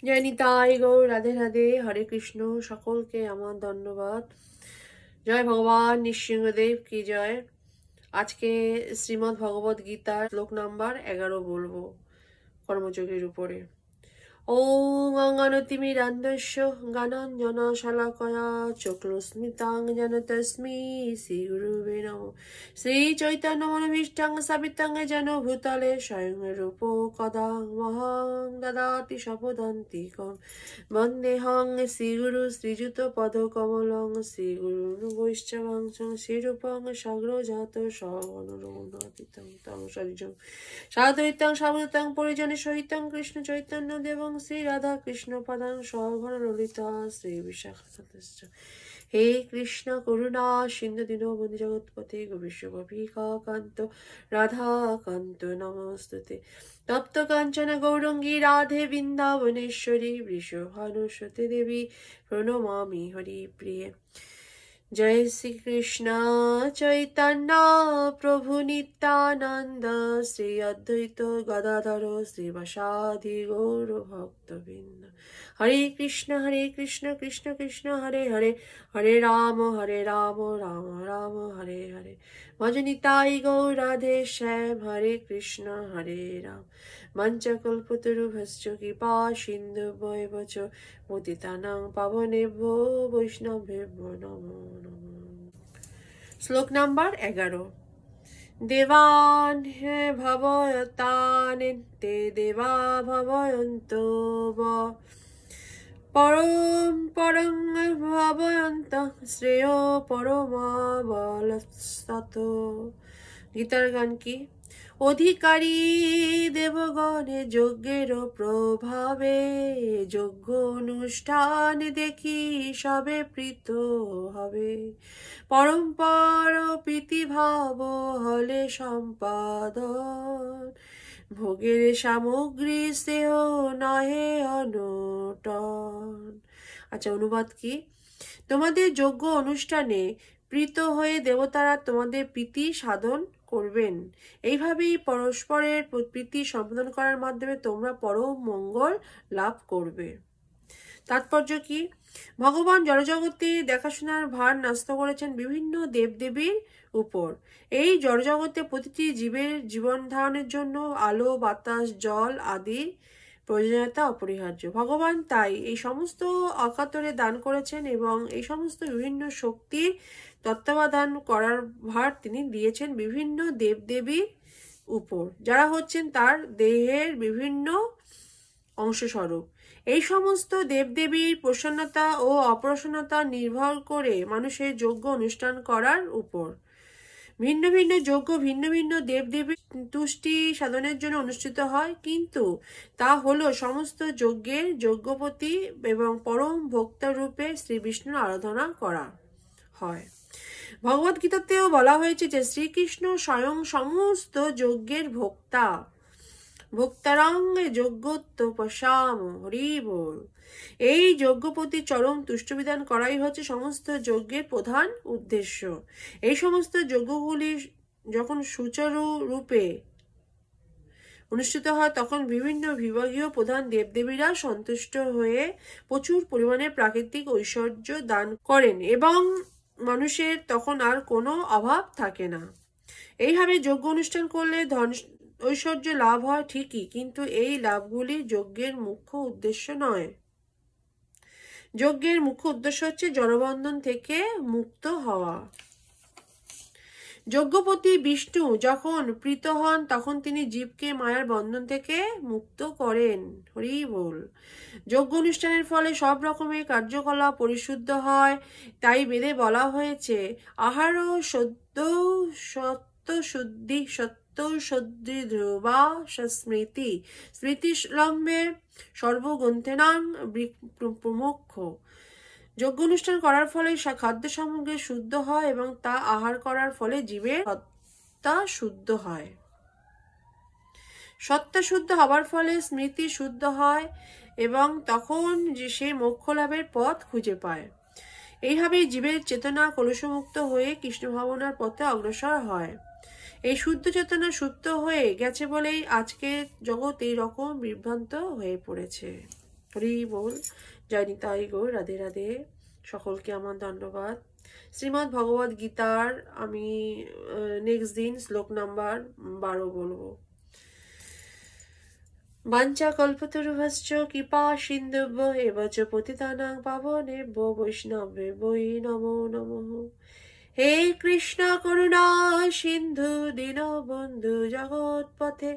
জয় নিতাই গৌর, রাধে রাধে, হরে কৃষ্ণ। সকলকে আমার ধন্যবাদ। জয় ভগবান নৃসিংহদেব কি জয়। আজকে শ্রীমদ্ ভগবদ গীতার শ্লোক নাম্বার 11 বলবো কর্মযোগের উপরে। ওম অঙ্গনতিমিরান্ধস্য জ্ঞানাঞ্জনশলাকয়া চক্ষুস্মিতাং যেন তস্मै শ্রী গুরুবে নমঃ। শ্রী চৈতন্য মনোভীষ্টং স্থাপিতং যেন ভূতলে স্বয়ং রূপ কদা মহাং দদাতি স্বপদান্তিকং। বন্দেহং শ্রীগুরু শ্রীযুত পদকমলং শ্রীগুরুন বৈষ্ণবাংশং শ্রীরূপং সাগ্রজাত সগণরঘুনাথিতং তং সজ্জং সাদ্বৈতং সাবধূতং পরিজনে সহিতং কৃষ্ণ চৈতন্য দেবং শ্রী রাধা কৃষ্ণ পদাং সগণ ললিতা শ্রী বিশাখাতশ্চ। হে কৃষ্ণ করুণা সিন্ধু দীনবন্ধু জগৎপতে গোপীশ গোপিকাকান্ত রাধাকান্ত নমস্তুতে। তপ্ত কাঞ্চন গৌরঙ্গী রাধে বৃন্দাবনেশ্বরী বৃষভানুসুতে দেবী প্রণমামি হরিপ্রিয়ে। জয় শ্রী কৃষ্ণ চৈতন্য প্রভু নিত্যানন্দ শ্রী অদ্বৈত গদাধর শ্রীবাসাদি গৌর ভক্তবৃন্দ। হরে কৃষ্ণ কৃষ্ণ কৃষ্ণ হরে হরে, হরে রাম রাম রাম হরে হরে। ভজ নিতাই গৌর রাধে শ্যাম, হরে কৃষ্ণ হরে রাম। মঞ্চকল্পতরুভশ্চ কৃপা সিন্ধুভ্যৈব চ পতিতানাং পাবনেভ্যো বৈষ্ণবেভ্যো নমো নমঃ। শ্লোক নাম্বার 11। দেবান হে ভবয়তান তে দেবা ভবয়ন্তো পরম পরং ভবয়ন্ত শ্রেয় পরমাবলস্তত। গীতার গান কি? অধিকারী দেবগণে যজ্ঞের প্রভাবে যজ্ঞ অনুষ্ঠান দেখি সবে প্রীত হবে। পরম্পর প্রীতিভাব হলে সম্পাদন ভোগের সামগ্রী স্নেহ নহে অনটন। আচ্ছা, অনুবাদ কি? তোমাদের যজ্ঞ অনুষ্ঠানে প্রীত হয়ে দেবতারা তোমাদের প্রীতি সাধন করবেন। এইভাবেই পরস্পরের প্রীতি সম্পাদন করার মাধ্যমে তোমরা পরম মঙ্গল লাভ করবে। তাৎপর্য কি? ভগবান জড়জগতে দেখাশোনার ভার ন্যস্ত করেছেন বিভিন্ন দেবদেবীর উপর। এই জড়জগতে প্রতিটি জীবের জীবন ধারণের জন্য আলো, বাতাস, জল আদির প্রয়োজনীয়তা অপরিহার্য। ভগবান তাই এই সমস্ত অকাতরে দান করেছেন এবং এই সমস্ত বিভিন্ন শক্তির তত্ত্বাবধান করার ভার তিনি দিয়েছেন বিভিন্ন দেবদেবীর উপর, যারা হচ্ছেন তার দেহের বিভিন্ন অংশস্বরূপ। এই সমস্ত দেবদেবীর প্রসন্নতা ও অপ্রসন্নতা নির্ভর করে মানুষের যজ্ঞ অনুষ্ঠান করার উপর। ভিন্ন ভিন্ন যজ্ঞ ভিন্ন ভিন্ন দেবদেবীর তুষ্টি সাধনের জন্য অনুষ্ঠিত হয়, কিন্তু তা হলো সমস্ত যজ্ঞের যজ্ঞপতি এবং পরম ভোক্তা রূপে শ্রী বিষ্ণুর আরাধনা করা হয়। ভগবদ গীতাতেও বলা হয়েছে যে শ্রীকৃষ্ণ স্বয়ং সমস্ত যজ্ঞের ভোক্তা। ভোক্তারাঙ্গে যজ্ঞোত্তপসাম হরি বল। এই যজ্ঞপতি চরম তুষ্টবিধান করাই হচ্ছে সমস্ত যজ্ঞের প্রধান উদ্দেশ্য। এই সমস্ত যজ্ঞগুলি যখন সুচারু রূপে অনুষ্ঠিত হয় তখন বিভিন্ন বিভাগীয় প্রধান দেবদেবীরা সন্তুষ্ট হয়ে প্রচুর পরিমাণে প্রাকৃতিক ঐশ্বর্য দান করেন এবং মানুষের তখন আর কোনো অভাব থাকে না। এইভাবে যজ্ঞ অনুষ্ঠান করলে ধন ঐশ্বর্য লাভ হয় ঠিকই, কিন্তু এই লাভগুলি যজ্ঞের মুখ্য উদ্দেশ্য নয়। যজ্ঞের মুখ্য উদ্দেশ্য হচ্ছে জড়বন্ধন থেকে মুক্ত হওয়া। যজ্ঞপতি বিষ্ণু যখন প্রীত হন তখন তিনি জীবকে মায়ার বন্ধন থেকে মুক্ত করেন। হরি বল। যজ্ঞ অনুষ্ঠানের ফলে সব রকমের কার্যকলাপ পরিশুদ্ধ হয়। তাই বেদে বলা হয়েছে আহার সদ্য সত্যশুদ্ধি সত্যশুদ্ধি ধ্রুবা স্মৃতি স্মৃতিলম্বে সর্বগ্রন্থেনাং প্রমুখ। যজ্ঞ অনুষ্ঠান করার ফলে খাদ্য সামগ্রী শুদ্ধ হয় এবং তা আহার করার ফলে জীবের সত্তা শুদ্ধ হয়। সত্তা শুদ্ধ হবার ফলে স্মৃতি শুদ্ধ হয় এবং তখন সে মোক্ষ লাভের পথ খুঁজে পায়। এইভাবেই জীবের চেতনা কলুষমুক্ত হয়ে কৃষ্ণ ভাবনার পথে অগ্রসর হয়। এই শুদ্ধ চেতনা সুপ্ত হয়ে গেছে বলেই আজকের জগৎ এই রকম বিভ্রান্ত হয়ে পড়েছে। হরি বল। জয় নিতাই গৌর, রাধে রাধে। সকলকে আমার ধন্যবাদ। শ্রীমদ্ ভগবদ গীতার আমি নেক্সট দিন শ্লোক নাম্বার 12 বলবো। বাঞ্ছা কল্পতরুভশ্চ কৃপা সিন্ধুভ্য এব চ পতিতানাং পাবনেভ্যো বৈষ্ণবেভ্যো নমো নমঃ। হে কৃষ্ণ করুণা সিন্ধু দীনবন্ধু জগৎপথে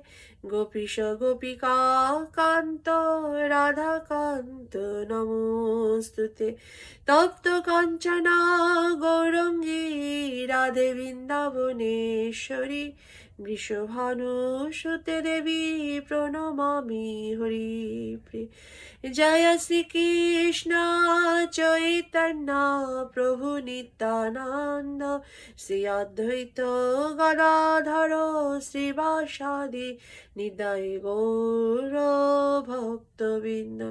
গোপীশ গোপিকা কান্ত রাধাকান্ত নমস্তুতে। তপ্ত কাঞ্চনা গৌরঙ্গী রাধে বৃন্দাবনেশ্বরী বৃষভানুসুতে দেবী প্রণমামি হরিপ্রিয়ে। জয় শ্রীকৃষ্ণ চৈতন্য প্রভু নিত্যানন্দ শ্রী অদ্বৈত গদাধর শ্রীবাসাদি নিতাই গৌর ভক্তবৃন্দ।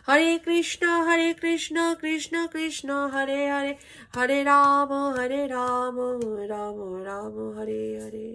হরে কৃষ্ণ কৃষ্ণ কৃষ্ণ হরে হরে, হরে রাম রাম রাম হরে হরে।